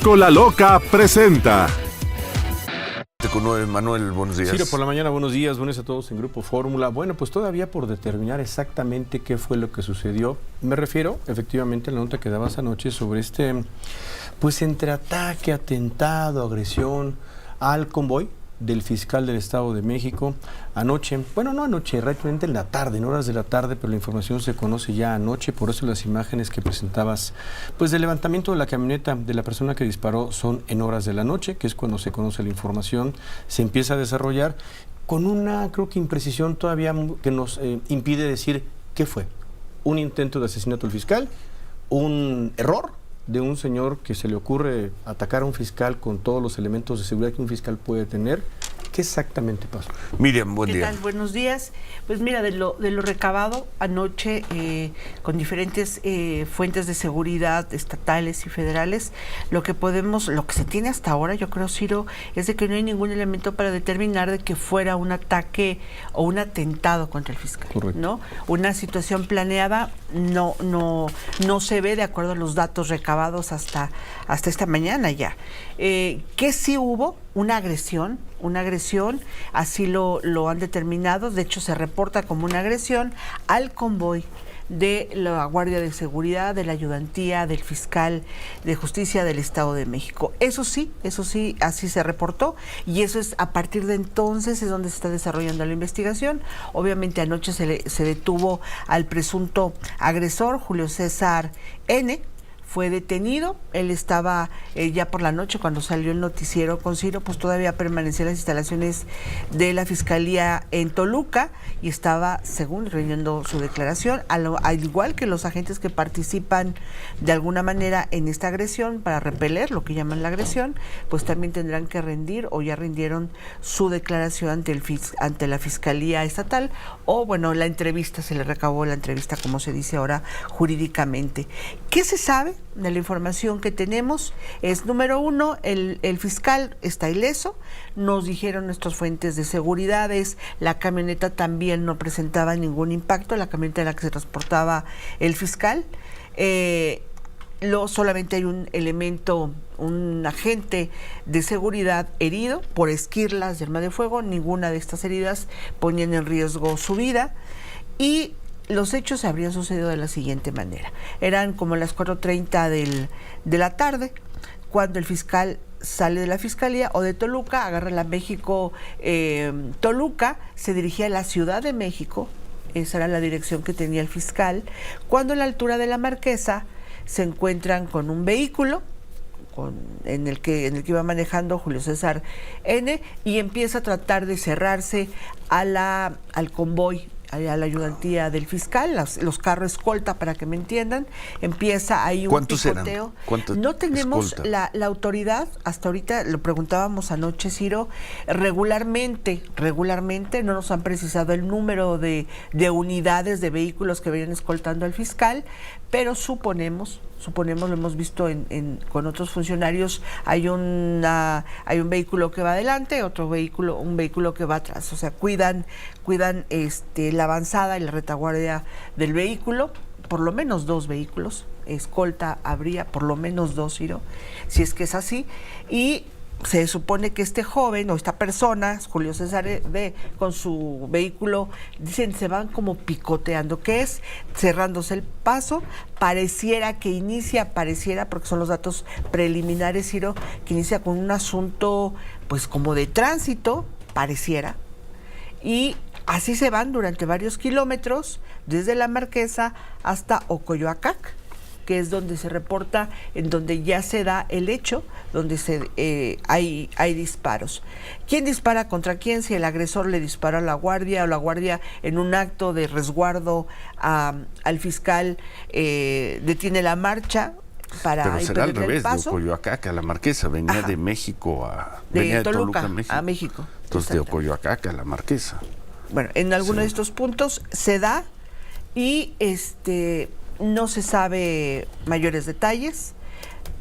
Franco La Loca presenta. Con Manuel, buenos días. Ciro, por la mañana, buenos días, buenos a todos en Grupo Fórmula. Bueno, pues todavía por determinar exactamente qué fue lo que sucedió. Me refiero, efectivamente, a la nota que dabas anoche sobre pues entre ataque, atentado, agresión al convoy del fiscal del Estado de México. Anoche, bueno, no anoche, realmente en la tarde, en horas de la tarde, pero la información se conoce ya anoche, por eso las imágenes que presentabas, pues del levantamiento de la camioneta de la persona que disparó son en horas de la noche, que es cuando se conoce la información, se empieza a desarrollar con una, creo que imprecisión todavía que nos impide decir qué fue. Un intento de asesinato al fiscal, un error de un señor que se le ocurre atacar a un fiscal con todos los elementos de seguridad que un fiscal puede tener. ¿Qué exactamente pasó? Miriam, buen día. ¿Qué tal? Buenos días. Pues mira, de lo recabado anoche con diferentes fuentes de seguridad estatales y federales, lo que se tiene hasta ahora, yo creo, Ciro, es de que no hay ningún elemento para determinar de que fuera un ataque o un atentado contra el fiscal. Correcto. ¿No? Una situación planeada no se ve de acuerdo a los datos recabados hasta esta mañana ya. ¿Qué sí hubo? Una agresión, así lo han determinado, de hecho se reporta como una agresión al convoy de la Guardia de Seguridad, de la Ayudantía, del Fiscal de Justicia del Estado de México. Eso sí, así se reportó, y eso es a partir de entonces es donde se está desarrollando la investigación. Obviamente anoche se detuvo al presunto agresor, Julio César N., fue detenido. Él estaba ya por la noche, cuando salió el noticiero con Ciro, pues todavía permanecía en las instalaciones de la Fiscalía en Toluca y estaba, según, rindiendo su declaración, al igual que los agentes que participan de alguna manera en esta agresión para repeler lo que llaman la agresión, pues también tendrán que rendir o ya rindieron su declaración ante la Fiscalía Estatal, o bueno, la entrevista, se le recabó la entrevista, como se dice ahora jurídicamente. ¿Qué se sabe? De la información que tenemos es, número uno, el fiscal está ileso. Nos dijeron nuestras fuentes de seguridad, la camioneta también no presentaba ningún impacto, la camioneta en la que se transportaba el fiscal. Solamente hay un elemento, un agente de seguridad herido por esquirlas de arma de fuego. Ninguna de estas heridas ponían en riesgo su vida, y los hechos habrían sucedido de la siguiente manera. Eran como las 4:30 de la tarde, cuando el fiscal sale de la Fiscalía o de Toluca, agarra la México Toluca, se dirigía a la Ciudad de México. Esa era la dirección que tenía el fiscal, cuando a la altura de la Marquesa se encuentran con un vehículo en el que iba manejando Julio César N., y empieza a tratar de cerrarse al convoy, a la ayudantía del fiscal, los carros escolta, para que me entiendan. Empieza ahí un picoteo. ¿Cuántos no tenemos escolta? la autoridad, hasta ahorita lo preguntábamos anoche, Ciro, regularmente no nos han precisado el número de unidades de vehículos que venían escoltando al fiscal, pero suponemos, lo hemos visto con otros funcionarios, hay un vehículo que va adelante, un vehículo que va atrás, o sea, cuidan la avanzada y la retaguardia del vehículo. Por lo menos 2 vehículos, escolta habría, por lo menos 2, Ciro, si es que es así, y se supone que este joven o esta persona, Julio César B., con su vehículo, dicen, se van como picoteando, que es cerrándose el paso. Pareciera, porque son los datos preliminares, Ciro, que inicia con un asunto pues como de tránsito, pareciera, y así se van durante varios kilómetros, desde la Marquesa hasta Ocoyoacac, que es donde se reporta, en donde ya se da el hecho, donde hay disparos. ¿Quién dispara contra quién? Si el agresor le dispara a la guardia, o la guardia, en un acto de resguardo al fiscal, detiene la marcha para Pero será al revés, paso. de Ocoyoacac a la Marquesa, venía de México venía de Toluca a México. Entonces de Ocoyoacac a la Marquesa. Bueno, en alguno de estos puntos se da, y no se sabe mayores detalles.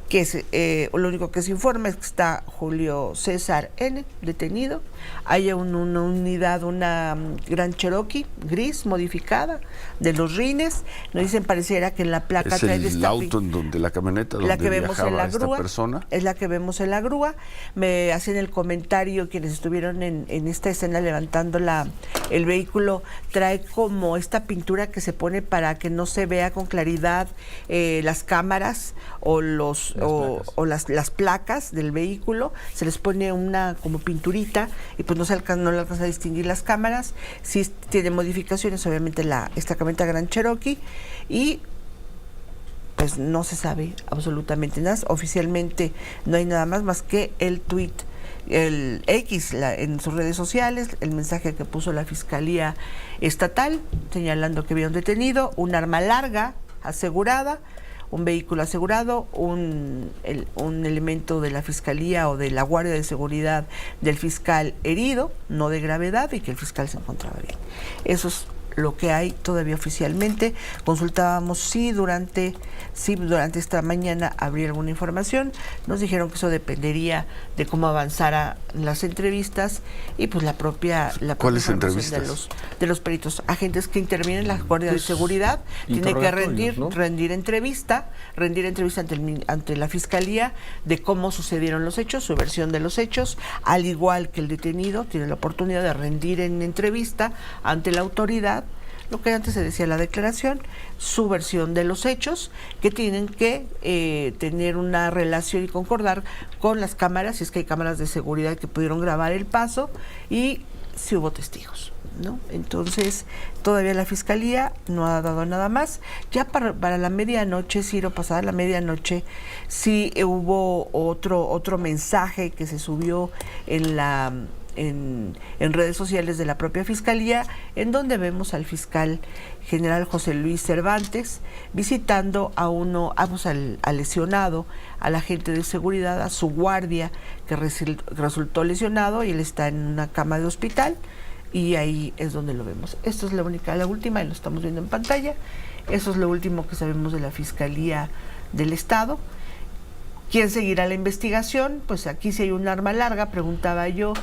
que lo único que se informa es que está Julio César N. detenido. Hay una unidad, una Gran Cherokee gris modificada de los rines. Nos dicen, pareciera que en la placa es trae el auto en donde la camioneta donde la que vemos en la esta grúa, persona. es la que vemos en la grúa. Me hacen el comentario quienes estuvieron en esta escena levantando el vehículo, trae como esta pintura que se pone para que no se vea con claridad las cámaras o las placas del vehículo. Se les pone una como pinturita y pues no le alcanza a distinguir las cámaras. Sí tiene modificaciones, obviamente esta camioneta Gran Cherokee, y pues no se sabe absolutamente nada. Oficialmente no hay nada más que el tuit, el X en sus redes sociales, el mensaje que puso la Fiscalía Estatal señalando que había un detenido, un arma larga asegurada, un vehículo asegurado, un elemento de la Fiscalía o de la Guardia de Seguridad del fiscal herido, no de gravedad, y que el fiscal se encontraba bien. Eso es lo que hay todavía oficialmente. Consultábamos si durante esta mañana habría alguna información. Nos dijeron que eso dependería de cómo avanzara las entrevistas y pues la propia ¿Cuáles información entrevistas? de los peritos, agentes que intervienen en la Guardia de Seguridad. Tiene que rendir entrevista ante la Fiscalía de cómo sucedieron los hechos, su versión de los hechos, al igual que el detenido tiene la oportunidad de rendir en entrevista ante la autoridad, lo que antes se decía la declaración, su versión de los hechos, que tienen que tener una relación y concordar con las cámaras, si es que hay cámaras de seguridad que pudieron grabar el paso, y si hubo testigos, ¿no? Entonces, todavía la Fiscalía no ha dado nada más. Ya para la medianoche, Ciro, pasada la medianoche, sí hubo otro mensaje que se subió en redes sociales de la propia Fiscalía, en donde vemos al fiscal general José Luis Cervantes visitando al lesionado, al agente de seguridad, a su guardia que resultó lesionado, y él está en una cama de hospital, y ahí es donde lo vemos. Esto es la última, y lo estamos viendo en pantalla. Eso es lo último que sabemos de la Fiscalía del Estado. ¿Quién seguirá la investigación? Pues aquí si hay un arma larga, preguntaba yo,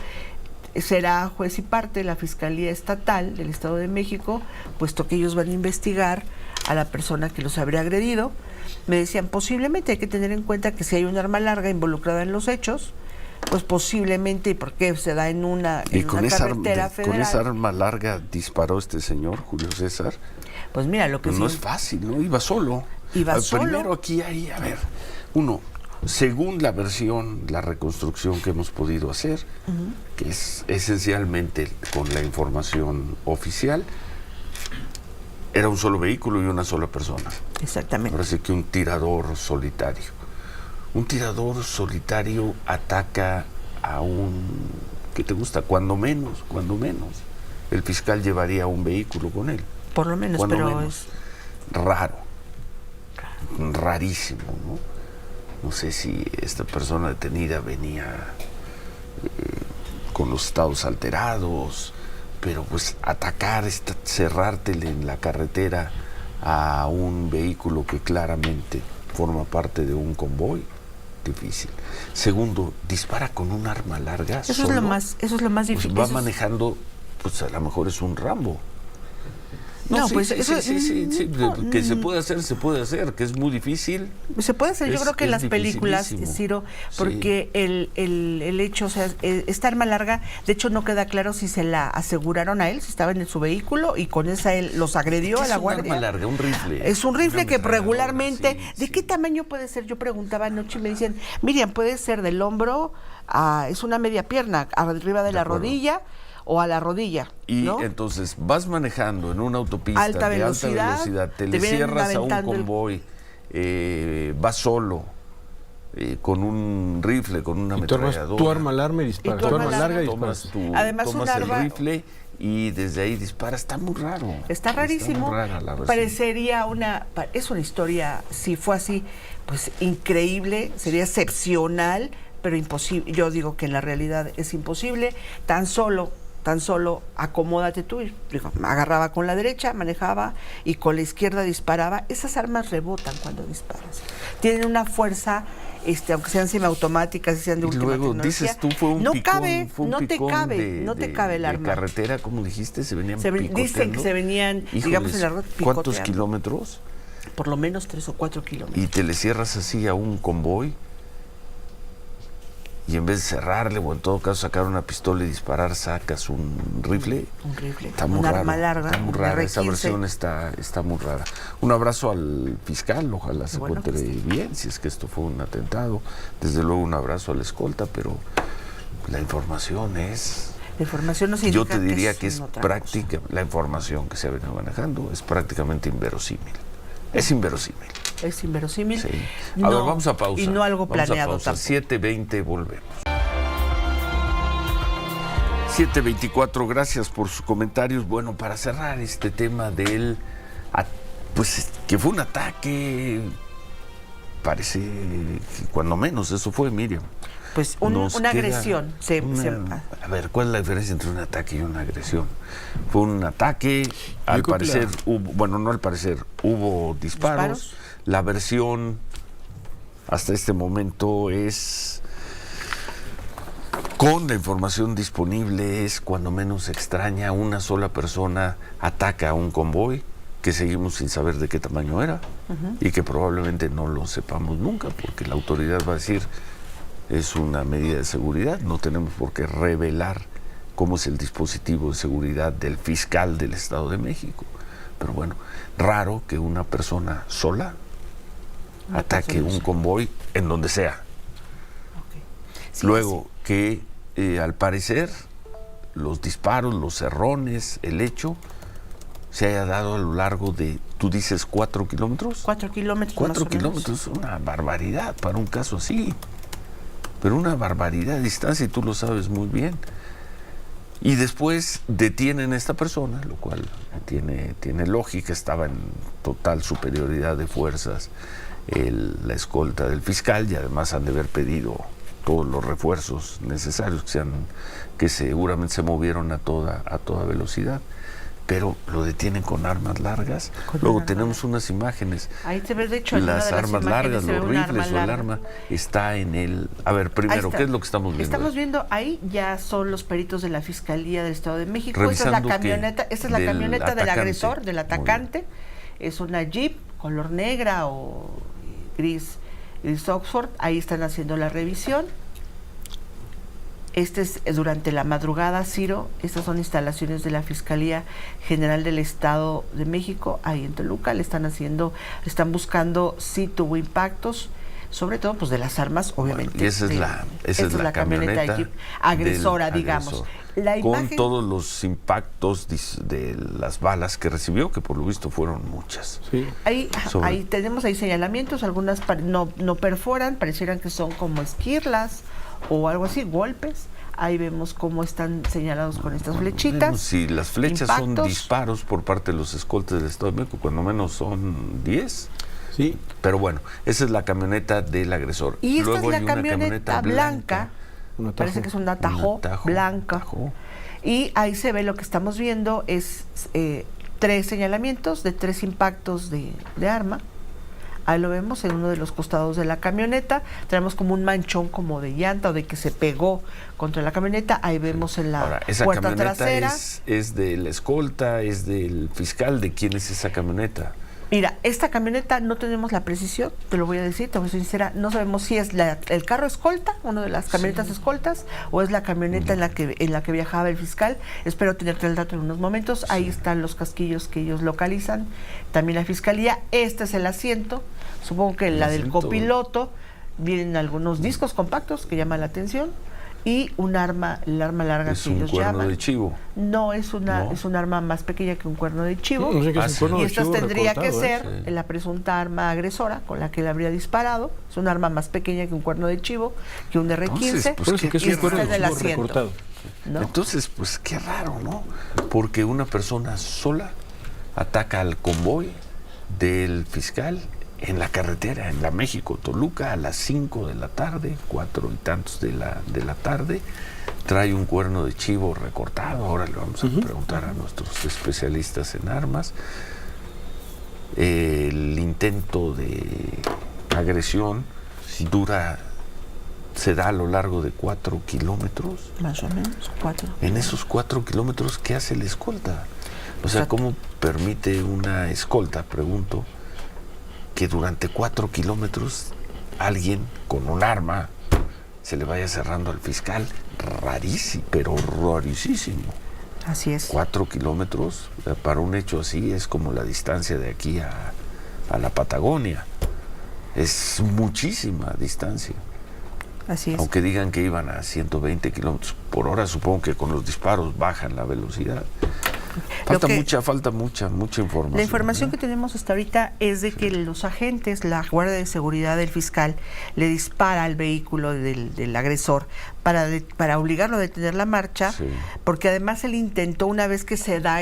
será juez y parte de la Fiscalía Estatal del Estado de México, puesto que ellos van a investigar a la persona que los habría agredido. Me decían, posiblemente hay que tener en cuenta que si hay un arma larga involucrada en los hechos, pues posiblemente, y porque se da en una carretera federal. ¿Con esa arma larga disparó este señor, Julio César? Pues mira, lo que no es fácil, ¿no? Iba solo. Primero aquí hay, según la versión, la reconstrucción que hemos podido hacer, que es esencialmente con la información oficial, era un solo vehículo y una sola persona. Exactamente. Parece que un tirador solitario. Un tirador solitario ataca a ¿qué te gusta? Cuando menos. El fiscal llevaría un vehículo con él. Por lo menos, es raro. Rarísimo, ¿no? No sé si esta persona detenida venía con los estados alterados, pero pues atacar, cerrártele en la carretera a un vehículo que claramente forma parte de un convoy, difícil. Segundo, dispara con un arma larga. Eso es lo más difícil. Pues va manejando, pues a lo mejor es un Rambo. Que se puede hacer, que es muy difícil. Se puede hacer, yo creo que en las películas, Ciro, porque el hecho, o sea, esta arma larga, de hecho no queda claro si se la aseguraron a él, si estaba en su vehículo y con esa él los agredió a la guardia. Es un arma larga, un rifle. Es un rifle que regularmente, ¿de qué tamaño puede ser? Yo preguntaba anoche y me decían, Miriam, puede ser del hombro es una media pierna, arriba de la rodilla o a la rodilla. ¿no? Y entonces vas manejando en una autopista alta velocidad, te le cierras a un convoy, vas solo, con un rifle, con una ametralladora. Tu arma larga y disparas. Tu arma larga y disparas. Tomas el rifle y desde ahí disparas. Está muy raro. Está rarísimo. Está muy rara la versión. Parecería es una historia, si fue así, pues increíble, sería excepcional, pero imposible. Yo digo que en la realidad es imposible. Tan solo acomódate tú. Digo, agarraba con la derecha, manejaba, y con la izquierda disparaba. Esas armas rebotan cuando disparas. Tienen una fuerza aunque sean semiautomáticas y sean de Y última luego tecnología. dices tú, fue un no picón, cabe, fue un no te picón cabe, no te cabe el de arma. carretera, como dijiste, se venían picoteando. Dicen que se venían, digamos, en la ruta ¿Cuántos picoteando. kilómetros? Por lo menos 3 o 4 kilómetros. Y te le cierras así a un convoy y en vez de cerrarle o en todo caso sacar una pistola y disparar, sacas un rifle. Un rifle, Está muy un raro, arma larga, está muy un rara, esa R15. versión está muy rara. Un abrazo al fiscal, ojalá se Bueno, encuentre bien, si es que esto fue un atentado. Desde luego un abrazo a la escolta, pero la información es... La información nos indica Yo te diría que es otra práctica, la información que se ha venido manejando es prácticamente inverosímil. Es inverosímil. cosa. Es inverosímil. Sí. A No, ver, vamos a pausa. Y no algo Vamos a planeado pausa. tampoco. 7:20, volvemos. 7:24, gracias por sus comentarios. Bueno, para cerrar este tema del, pues que fue un ataque, parece que cuando menos eso fue, Miriam. Pues Nos una queda agresión. A ver, ¿cuál es la diferencia entre un ataque y una agresión? Fue un ataque, al creo que parecer, no al parecer, hubo disparos. La versión hasta este momento es, con la información disponible, es cuando menos extraña. Una sola persona ataca a un convoy que seguimos sin saber de qué tamaño era y que probablemente no lo sepamos nunca, porque la autoridad va a decir es una medida de seguridad, no tenemos por qué revelar cómo es el dispositivo de seguridad del fiscal del Estado de México. Pero bueno, raro que una persona sola ataque un convoy en donde sea. Sí, Luego que al parecer los disparos, los cerrones, el hecho se haya dado a lo largo de, tú dices, 4 kilómetros. 4 kilómetros. 4 más o menos. kilómetros, una barbaridad para un caso así. Pero una barbaridad de distancia y tú lo sabes muy bien. Y después detienen a esta persona, lo cual tiene lógica, estaba en total superioridad de fuerzas la escolta del fiscal y además han de haber pedido todos los refuerzos necesarios que seguramente se movieron a toda velocidad. Pero lo detienen con armas largas. Luego tenemos unas imágenes. Ahí se ve, de hecho, en las una de las armas imágenes largas, se ve los un arma rifles o el larga. arma está en el... A ver, primero, ¿qué es lo que estamos viendo? Estamos viendo ahí ya son los peritos de la Fiscalía del Estado de México. Revisando esta es la del camioneta del atacante. agresor, del Muy atacante. Es una Jeep color negra o gris Oxford. Ahí están haciendo la revisión. Este es durante la madrugada, Ciro. Estas son instalaciones de la Fiscalía General del Estado de México, ahí en Toluca. Están buscando si tuvo impactos, sobre todo pues de las armas, obviamente. Bueno, y esa es la camioneta Jeep agresora, del digamos. agresor. La Con imagen, todos los impactos de las balas que recibió, que por lo visto fueron muchas. Sí. ahí tenemos ahí señalamientos, algunas no perforan, parecieran que son como esquirlas o algo así, golpes. Ahí vemos cómo están señalados con estas flechitas. Si las flechas son impactos. disparos por parte de los escoltas del Estado de México, cuando menos son 10. Sí. Pero bueno, esa es la camioneta del agresor. Y esta Luego es hay la una camioneta blanca. Un Atajo. Parece que es un Atajo blanca. Atajo. Y ahí se ve lo que estamos viendo es 3 señalamientos de 3 impactos de arma. Ahí lo vemos en uno de los costados de la camioneta. Tenemos como un manchón como de llanta o de que se pegó contra la camioneta. Ahí vemos en la Ahora, esa puerta camioneta trasera. es de la escolta, es del fiscal. ¿De quién es esa camioneta? Mira, esta camioneta no tenemos la precisión, te lo voy a decir, te voy a ser sincera, no sabemos si es el carro escolta, una de las camionetas escoltas, o es la camioneta en la que viajaba el fiscal. Espero tenerte el dato en unos momentos. Ahí están los casquillos que ellos localizan, también la fiscalía. Este es el asiento, supongo que la del copiloto. Vienen algunos discos compactos que llaman la atención y el arma larga Es que un ellos cuerno llaman. de chivo. No, es un ¿No? arma más pequeña que un cuerno de chivo. No sé qué es un sí. cuerno Y de esta chivo tendría que recortado, ser Sí. la presunta arma agresora con la que le habría disparado. Es un arma más pequeña que un cuerno de chivo, que un R-15. Entonces, pues, Por eso que es y un este cuerno es de del chivo asiento, recortado. ¿no? Entonces, pues qué raro, ¿no? Porque una persona sola ataca al convoy del fiscal en la carretera, en la México-Toluca, a las 5 de la tarde, 4 y tantos de la tarde. Trae un cuerno de chivo recortado. Ahora le vamos a preguntar a nuestros especialistas en armas. El intento de agresión, será a lo largo de 4 kilómetros. Más o menos, 4. En esos 4 kilómetros, ¿qué hace la escolta? O sea, ¿cómo permite una escolta, pregunto, que durante 4 kilómetros alguien con un arma se le vaya cerrando al fiscal? Rarísimo, pero rarísimo. Así es. 4 kilómetros para un hecho así es como la distancia de aquí a la Patagonia. Es muchísima distancia. Así es. Aunque digan que iban a 120 kilómetros por hora, supongo que con los disparos bajan la velocidad. Falta mucha información. La información que tenemos hasta ahorita es de que los agentes, la Guardia de Seguridad del fiscal, le dispara al vehículo del agresor para obligarlo a detener la marcha, Sí. porque además él intentó, una vez que se da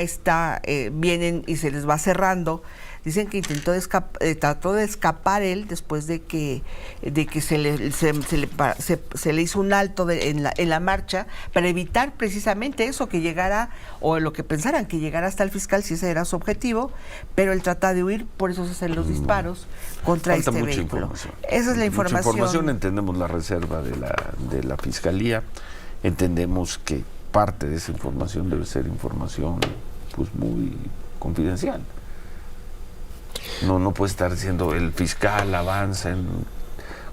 vienen y se les va cerrando, dicen que trató de escapar él después de que se le hizo un alto en la marcha para evitar precisamente eso, que llegara, o lo que pensaran, que llegara hasta el fiscal, si ese era su objetivo, pero él trata de huir, por eso se hacen los disparos contra Falta este mucha vehículo. información. Esa es la información. Entendemos la reserva de la Fiscalía, entendemos que parte de esa información debe ser información pues muy confidencial. No puede estar diciendo el fiscal avanza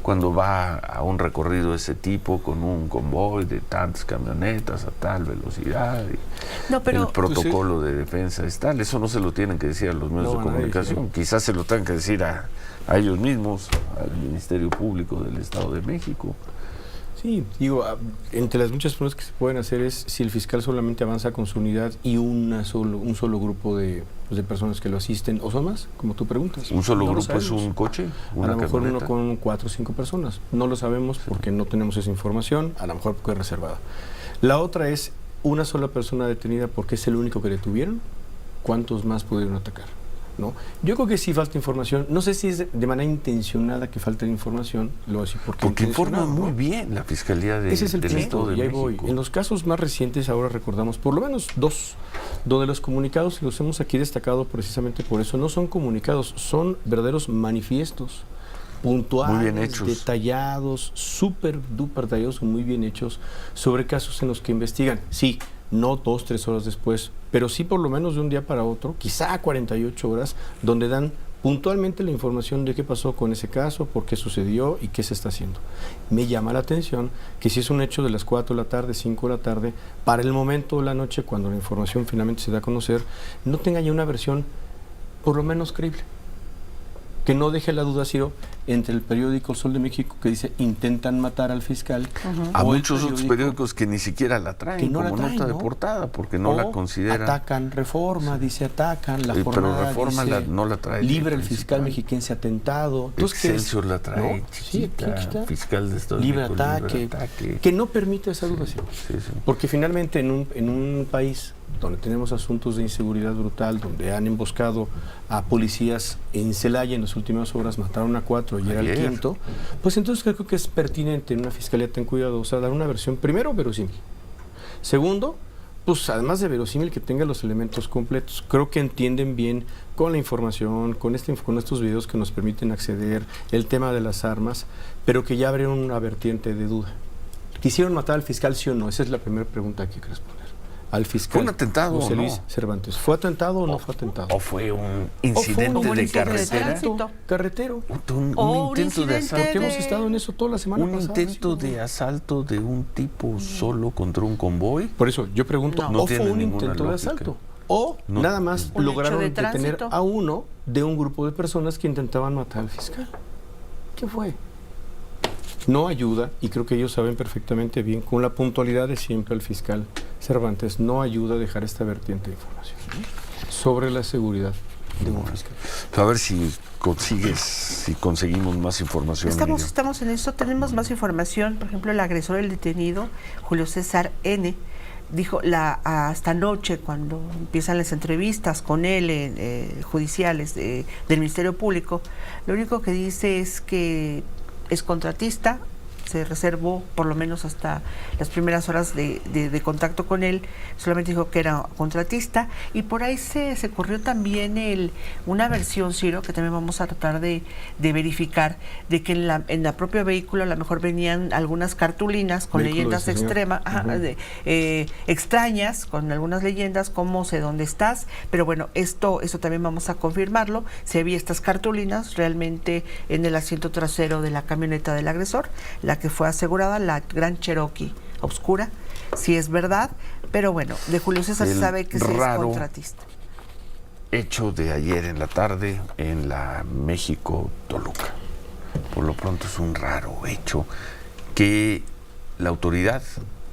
cuando va a un recorrido de ese tipo con un convoy de tantas camionetas a tal velocidad. El protocolo de defensa es tal. Eso no se lo tienen que decir a los medios de comunicación. Quizás se lo tengan que decir a ellos mismos, al Ministerio Público del Estado de México. Sí, digo, entre las muchas preguntas que se pueden hacer es si el fiscal solamente avanza con su unidad y un solo grupo de personas que lo asisten, o son más, como tú preguntas. ¿Un solo grupo es un coche? A lo mejor camioneta? uno con 4 o 5 personas. No lo sabemos porque no tenemos esa información, a lo mejor porque es reservada. La otra es una sola persona detenida porque es el único que detuvieron. ¿Cuántos más pudieron atacar? ¿No? Yo creo que sí falta información. No sé si es de manera intencionada que falta información. Lo voy a decir porque informa muy bien la Fiscalía del Estado de y ahí México. voy. En los casos más recientes, ahora recordamos por lo menos 2, donde los comunicados, y los hemos aquí destacado precisamente por eso, no son comunicados, son verdaderos manifiestos, puntuales, muy bien hechos, detallados, súper duper detallados, muy bien hechos, sobre casos en los que investigan. Sí, no 2, 3 horas después, pero sí por lo menos de un día para otro, quizá 48 horas, donde dan puntualmente la información de qué pasó con ese caso, por qué sucedió y qué se está haciendo. Me llama la atención que si es un hecho de las 4 de la tarde, 5 de la tarde, para el momento de la noche, cuando la información finalmente se da a conocer, no tenga ya una versión por lo menos creíble. Que no deje la duda, Ciro, entre el periódico El Sol de México que dice intentan matar al fiscal. A muchos otros periódicos que ni siquiera la traen como nota de portada porque no la consideran. Atacan Reforma, dice atacan la jornada. Pero Reforma dice, no la trae. Libre el fiscal mexiquense atentado. Excelsior la trae. ¿No? Sí, fiscal de Estado libre ataque. Que no permite esa duda. Sí. Porque finalmente en un país donde tenemos asuntos de inseguridad brutal, donde han emboscado a policías en Celaya en las últimas horas, mataron a 4 y era el quinto, pues entonces creo que es pertinente en una fiscalía tan cuidadosa dar una versión, primero, verosímil. Segundo, pues además de verosímil, que tenga los elementos completos. Creo que entienden bien con la información, con estos videos que nos permiten acceder, el tema de las armas, pero que ya abrieron una vertiente de duda. ¿Quisieron matar al fiscal, sí o no? Esa es la primera pregunta que hay que responder. Al fiscal. ¿Fue un atentado José o no? Luis Cervantes. ¿Fue atentado o no fue atentado? ¿O fue un incidente de carretera? Carretero. Un intento de asalto. Porque hemos estado en eso toda la semana pasada. ¿Un intento de asalto de un tipo solo contra un convoy? Por eso, yo pregunto, No ¿o fue tiene un ninguna intento de lógica. asalto? ¿O nada más Un lograron hecho de detener tránsito. a uno de un grupo de personas que intentaban matar al fiscal? ¿Qué fue? No ayuda, y creo que ellos saben perfectamente bien, con la puntualidad de siempre el fiscal Cervantes, no ayuda a dejar esta vertiente de información sobre la seguridad de un fiscal. A ver si conseguimos más información. Estamos en eso, tenemos más información. Por ejemplo, el agresor, el detenido, Julio César N., dijo hasta anoche, cuando empiezan las entrevistas con él, judiciales del Ministerio Público, lo único que dice es que es contratista, se reservó, por lo menos hasta las primeras horas de contacto con él, solamente dijo que era contratista, y por ahí se corrió también una versión, Ciro, que también vamos a tratar de verificar, de que en la propia vehículo a lo mejor venían algunas cartulinas con leyendas extremas, extrañas, con algunas leyendas como sé dónde estás, pero bueno, esto también vamos a confirmarlo. Se vi estas cartulinas realmente en el asiento trasero de la camioneta del agresor, la que fue asegurada, la gran Cherokee oscura, si es verdad, pero bueno, de Julio César se sabe que sí es contratista. Hecho de ayer en la tarde en la México-Toluca. Por lo pronto es un raro hecho que la autoridad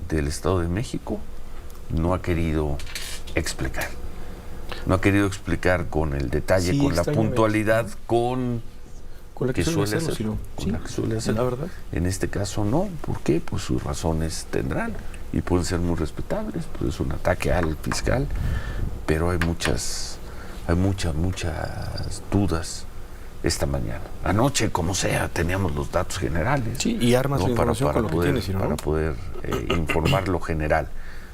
del Estado de México no ha querido explicar. No ha querido explicar con el detalle, sí, con la puntualidad, con la que suele hacer. Con la que suele hacer. La verdad. En este caso no. ¿Por qué? Pues sus razones tendrán y pueden ser muy respetables. Pues es un ataque al fiscal, pero hay muchas dudas esta mañana. Anoche, como sea, teníamos los datos generales. Sí, y armas de información con lo que tienes, ¿no? Para poder informar lo general.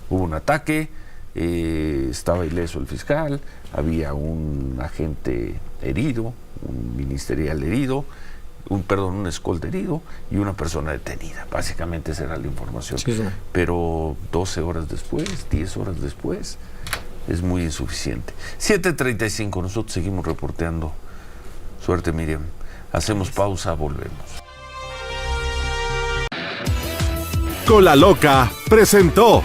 Hubo un ataque, estaba ileso el fiscal, había un agente herido, un ministerial herido, un escolta herido y una persona detenida. Básicamente esa era la información. Sí, sí. Pero 12 horas después, 10 horas después, es muy insuficiente. 7:35, nosotros seguimos reporteando. Suerte, Miriam. Hacemos pausa, volvemos. Con la Loca presentó